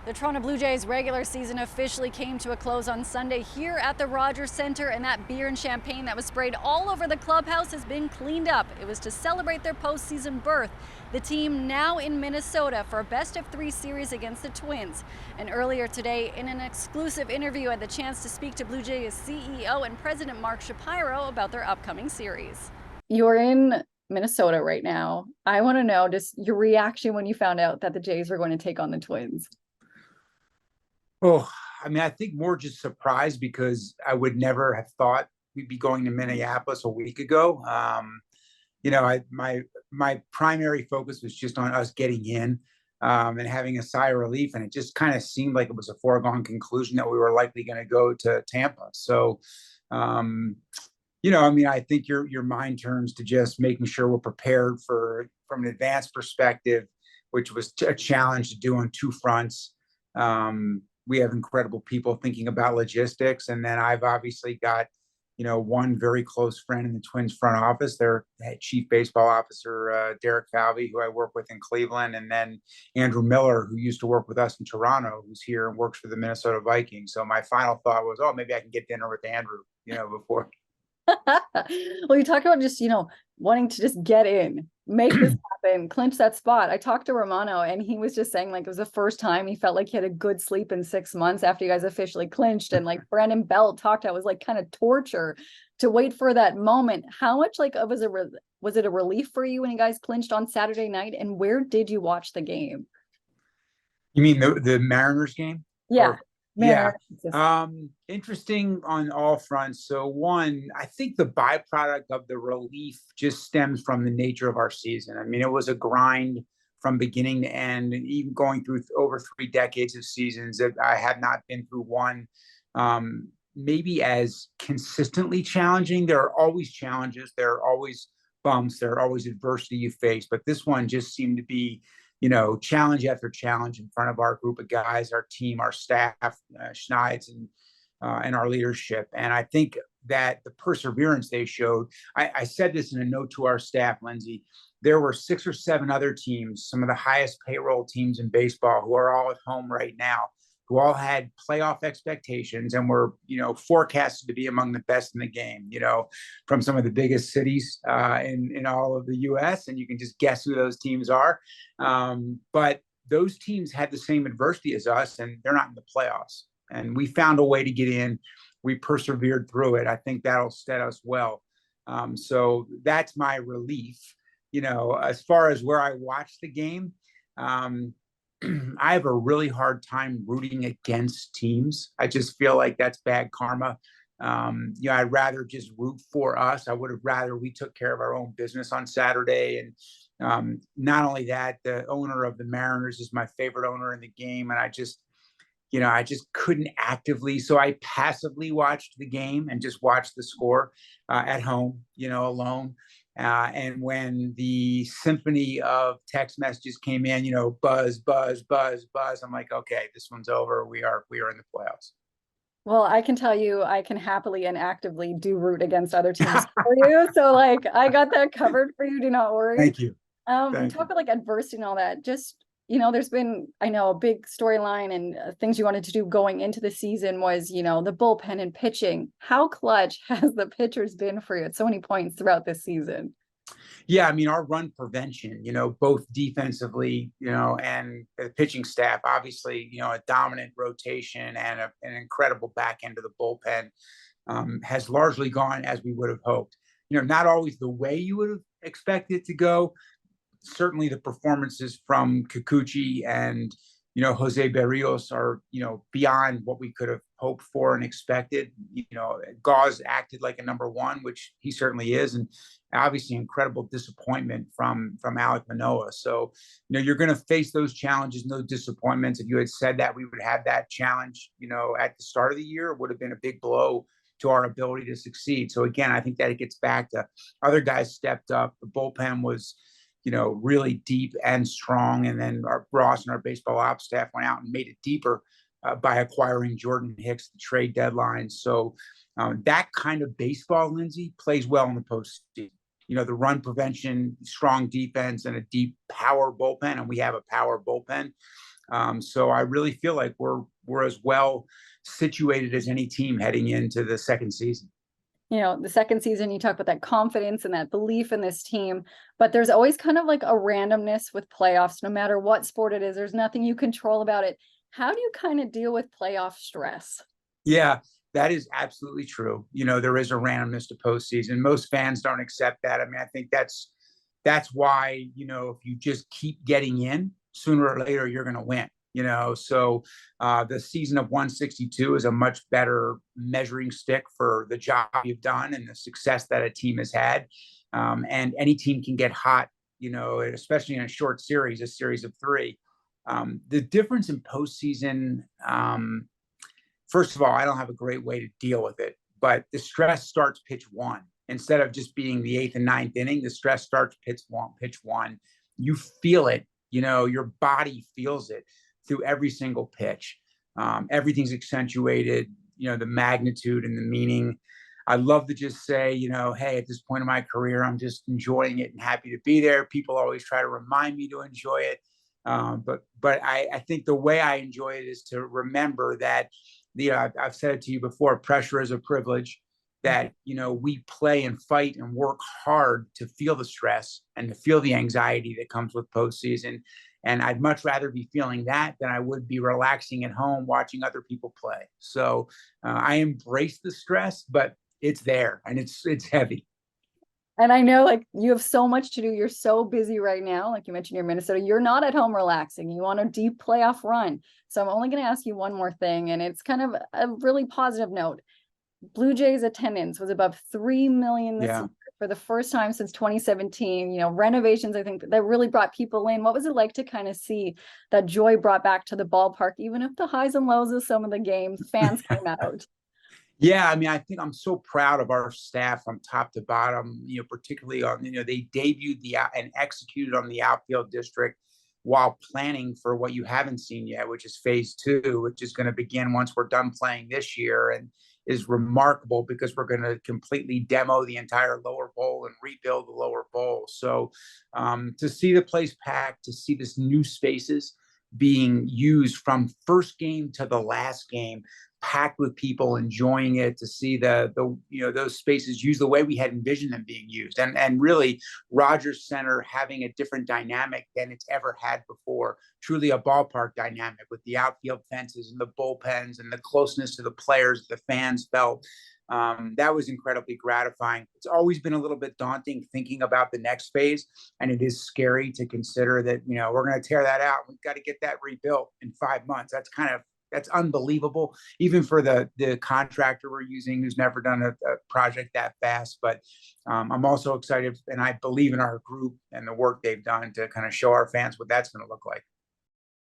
The Toronto Blue Jays regular season officially came to a close on Sunday here at the Rogers Centre, and that beer and champagne that was sprayed all over the clubhouse has been cleaned up. It was to celebrate their postseason berth. The team now in Minnesota for a best-of-3 series against the Twins. And earlier today, in an exclusive interview, I had the chance to speak to Blue Jays CEO and President Mark Shapiro about their upcoming series. You're in Minnesota right now. I want to know just your reaction when you found out that the Jays were going to take on the Twins. Oh, I mean, I think more just surprised because I would never have thought we'd be going to Minneapolis a week ago. My primary focus was just on us getting in and having a sigh of relief, and it just kind of seemed like it was a foregone conclusion that we were likely going to go to Tampa. So, I think your mind turns to just making sure we're prepared from an advanced perspective, which was a challenge to do on two fronts. We have incredible people thinking about logistics. And then I've obviously got, one very close friend in the Twins front office, their chief baseball officer, Derek Falvey, who I work with in Cleveland. And then Andrew Miller, who used to work with us in Toronto, who's here and works for the Minnesota Vikings. So my final thought was, oh, maybe I can get dinner with Andrew, before. Well, you talk about just, wanting to just get in, make this happen, clinch that spot. I talked to Romano and he was just saying like it was the first time he felt like he had a good sleep in 6 months after you guys officially clinched. And like Brandon Belt talked about, it was like kind of torture to wait for that moment. How much like was it a relief for you when you guys clinched on Saturday night? And where did you watch the game? You mean the Mariners game? Yeah. Yeah. Interesting on all fronts. So one, I think the byproduct of the relief just stems from the nature of our season. I mean, it was a grind from beginning to end, and even going through over 3 decades of seasons that I had not been through one, maybe as consistently challenging. There are always challenges. There are always bumps. There are always adversity you face, but this one just seemed to be challenge after challenge in front of our group of guys, our team, our staff, Schneids, and our leadership. And I think that the perseverance they showed, I said this in a note to our staff, Lindsay, there were 6 or 7 other teams, some of the highest payroll teams in baseball, who are all at home right now, who all had playoff expectations and were, forecasted to be among the best in the game, from some of the biggest cities in all of the U.S. And you can just guess who those teams are. But those teams had the same adversity as us, and they're not in the playoffs. And we found a way to get in. We persevered through it. I think that'll set us well. So that's my relief. As far as where I watched the game, I have a really hard time rooting against teams. I just feel like that's bad karma. I'd rather just root for us. I would have rather we took care of our own business on Saturday. And not only that, the owner of the Mariners is my favorite owner in the game. And I just couldn't actively. So I passively watched the game and just watched the score at home, alone. And when the symphony of text messages came in, buzz, buzz, buzz, buzz, I'm like, okay, this one's over. We are in the playoffs. Well, I can tell you, I can happily and actively do root against other teams for you. So like, I got that covered for you. Do not worry. Thank you. Talk about like adversity and all that. Just, there's been, I know, a big storyline and things you wanted to do going into the season was, the bullpen and pitching. How clutch has the pitchers been for you at so many points throughout this season? Yeah, I mean, our run prevention, both defensively, and the pitching staff, obviously, a dominant rotation and an incredible back end of the bullpen has largely gone as we would have hoped. Not always the way you would have expected it to go. Certainly the performances from Kikuchi and, Jose Berrios are, beyond what we could have hoped for and expected. Gauze acted like a number one, which he certainly is. And obviously incredible disappointment from Alek Manoah. So, you're going to face those challenges and those disappointments. If you had said that we would have that challenge, at the start of the year, it would have been a big blow to our ability to succeed. So again, I think that it gets back to other guys stepped up. The bullpen was, really deep and strong. And then our Ross and our baseball ops staff went out and made it deeper by acquiring Jordan Hicks at the trade deadline. So that kind of baseball, Lindsay, plays well in the postseason. The run prevention, strong defense, and a deep power bullpen. And we have a power bullpen. So I really feel like we're as well situated as any team heading into the second season. The second season, you talk about that confidence and that belief in this team, but there's always kind of like a randomness with playoffs, no matter what sport it is. There's nothing you control about it. How do you kind of deal with playoff stress? Yeah, that is absolutely true. There is a randomness to postseason. Most fans don't accept that. I mean, I think that's why, if you just keep getting in, sooner or later you're going to win. So the season of 162 is a much better measuring stick for the job you've done and the success that a team has had. And any team can get hot, especially in a short series, a series of three. The difference in postseason, first of all, I don't have a great way to deal with it, but the stress starts pitch one. Instead of just being the eighth and ninth inning, the stress starts pitch one. You feel it, your body feels it through every single pitch. Everything's accentuated, the magnitude and the meaning. I love to just say, hey, at this point in my career, I'm just enjoying it and happy to be there. People always try to remind me to enjoy it. But I think the way I enjoy it is to remember that, I've said it to you before, pressure is a privilege, that, we play and fight and work hard to feel the stress and to feel the anxiety that comes with postseason. And I'd much rather be feeling that than I would be relaxing at home watching other people play. So I embrace the stress, but it's there and it's heavy. And I know, like, you have so much to do. You're so busy right now. Like you mentioned, you're in Minnesota. You're not at home relaxing. You want a deep playoff run. So I'm only going to ask you one more thing, and it's kind of a really positive note. Blue Jays attendance was above 3 million this year for the first time since 2017. Renovations, I think that really brought people in. What was it like to kind of see that joy brought back to the ballpark, even if the highs and lows of some of the games, fans came out? Yeah, I mean, I think I'm so proud of our staff from top to bottom, particularly on, they debuted and executed on the outfield district while planning for what you haven't seen yet, which is phase two, which is going to begin once we're done playing this year, and is remarkable because we're going to completely demo the entire lower bowl and rebuild the lower bowl. So to see the place packed, to see this new spaces being used from first game to the last game, packed with people enjoying it, to see the those spaces used the way we had envisioned them being used, and really Rogers Center having a different dynamic than it's ever had before. Truly a ballpark dynamic with the outfield fences and the bullpens and the closeness to the players the fans felt. That was incredibly gratifying. It's always been a little bit daunting thinking about the next phase, and it is scary to consider that we're going to tear that out. We've got to get that rebuilt in 5 months. That's unbelievable, even for the contractor we're using, who's never done a project that fast. But I'm also excited, and I believe in our group and the work they've done to kind of show our fans what that's going to look like.